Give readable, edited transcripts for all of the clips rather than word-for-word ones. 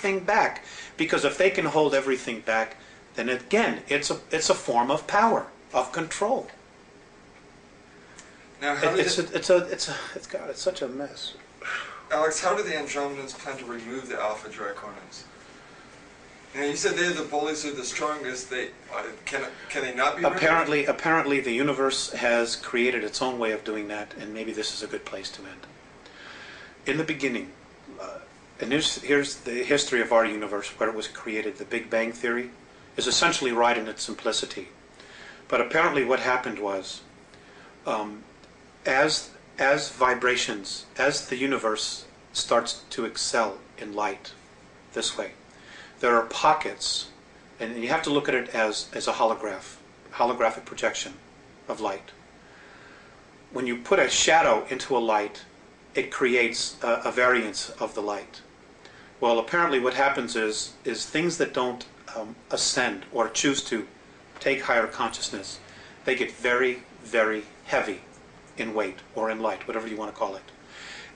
everything back, because if they can hold everything back, then again, it's a form of power, of control. Now, how It's such a mess. Alex, how do the Andromedans plan to remove the Alpha Draconans? You said they're the bullies who are the strongest. Can they not be removed? Apparently, the universe has created its own way of doing that, and maybe this is a good place to end. In the beginning, and here's the history of our universe, where it was created. The Big Bang Theory is essentially right in its simplicity. But apparently what happened was, as vibrations, as the universe starts to excel in light this way, there are pockets, and you have to look at it as a holographic projection of light. When you put a shadow into a light, it creates a variance of the light. Well, apparently what happens is things that don't ascend or choose to take higher consciousness, they get very, very heavy in weight or in light, whatever you want to call it.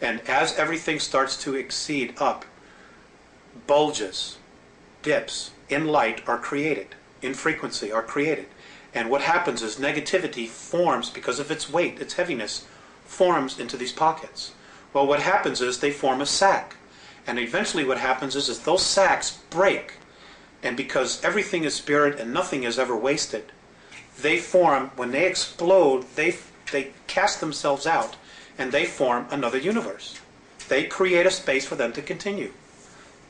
And as everything starts to exceed up, bulges, dips in light are created, in frequency are created. And what happens is negativity forms, because of its weight, its heaviness, forms into these pockets. Well, what happens is they form a sac. And eventually what happens is those sacs break. And because everything is spirit and nothing is ever wasted, they form, when they explode, they cast themselves out and they form another universe. They create a space for them to continue.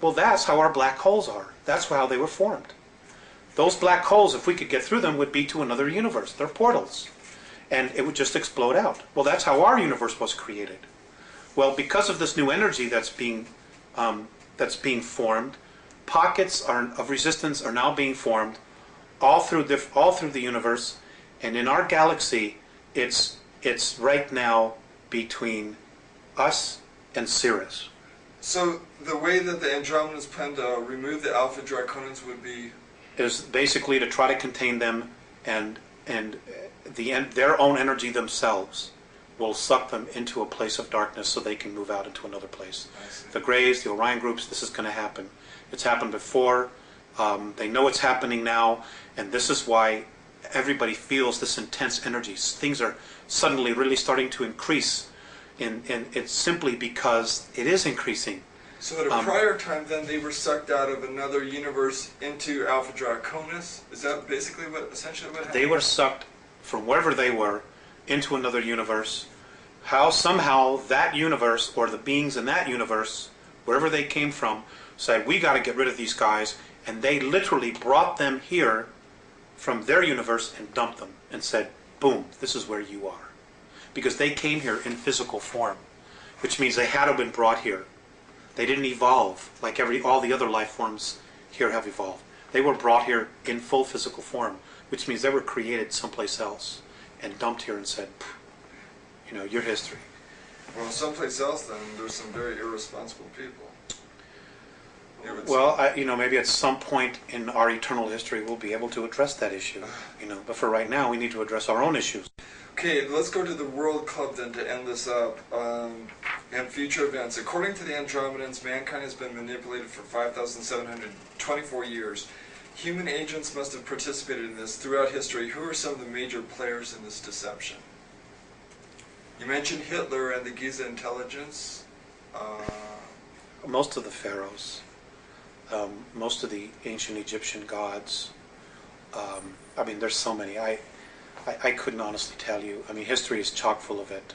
Well, that's how our black holes are. That's how they were formed. Those black holes, if we could get through them, would be to another universe. They're portals. And it would just explode out. Well, that's how our universe was created. Well, because of this new energy that's being formed, pockets of resistance are now being formed all through the universe. And in our galaxy, it's right now between us and Sirius. So the way that the Andromedans plan to remove the Alpha Draconans would be? Is basically to try to contain them, and their own energy themselves will suck them into a place of darkness so they can move out into another place. The Greys, the Orion groups, this is going to happen. It's happened before. They know it's happening now, and this is why everybody feels this intense energy. Things are suddenly really starting to increase. And it's simply because it is increasing. So at a prior time, then, they were sucked out of another universe into Alpha Draconis? Is that basically essentially what happened? They were sucked from wherever they were into another universe. How somehow that universe, or the beings in that universe, wherever they came from, said, we got to get rid of these guys. And they literally brought them here from their universe and dumped them and said, boom, this is where you are. Because they came here in physical form, which means they had to have been brought here. They didn't evolve like all the other life forms here have evolved. They were brought here in full physical form, which means they were created someplace else and dumped here and said, your history. Well, someplace else then, there's some very irresponsible people. Well, maybe at some point in our eternal history we'll be able to address that issue. But for right now, we need to address our own issues. Okay, let's go to the World Club then to end this up, and future events. According to the Andromedans, mankind has been manipulated for 5,724 years. Human agents must have participated in this throughout history. Who are some of the major players in this deception? You mentioned Hitler and the Giza intelligence. Most of the pharaohs, most of the ancient Egyptian gods. There's so many. I couldn't honestly tell you. History is chock full of it.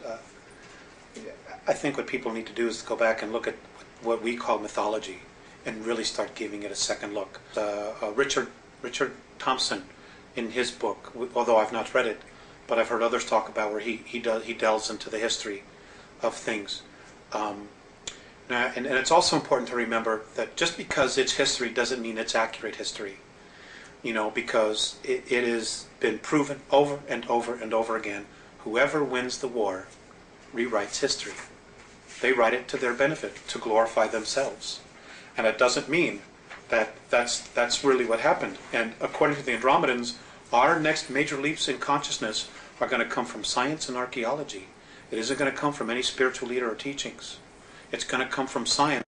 I think what people need to do is go back and look at what we call mythology and really start giving it a second look. Richard Thompson, in his book, although I've not read it, but I've heard others talk about where he delves into the history of things. And it's also important to remember that just because it's history doesn't mean it's accurate history. Because it has been proven over and over and over again, whoever wins the war rewrites history. They write it to their benefit, to glorify themselves. And it doesn't mean that that's really what happened. And according to the Andromedans, our next major leaps in consciousness are going to come from science and archaeology. It isn't going to come from any spiritual leader or teachings. It's going to come from science.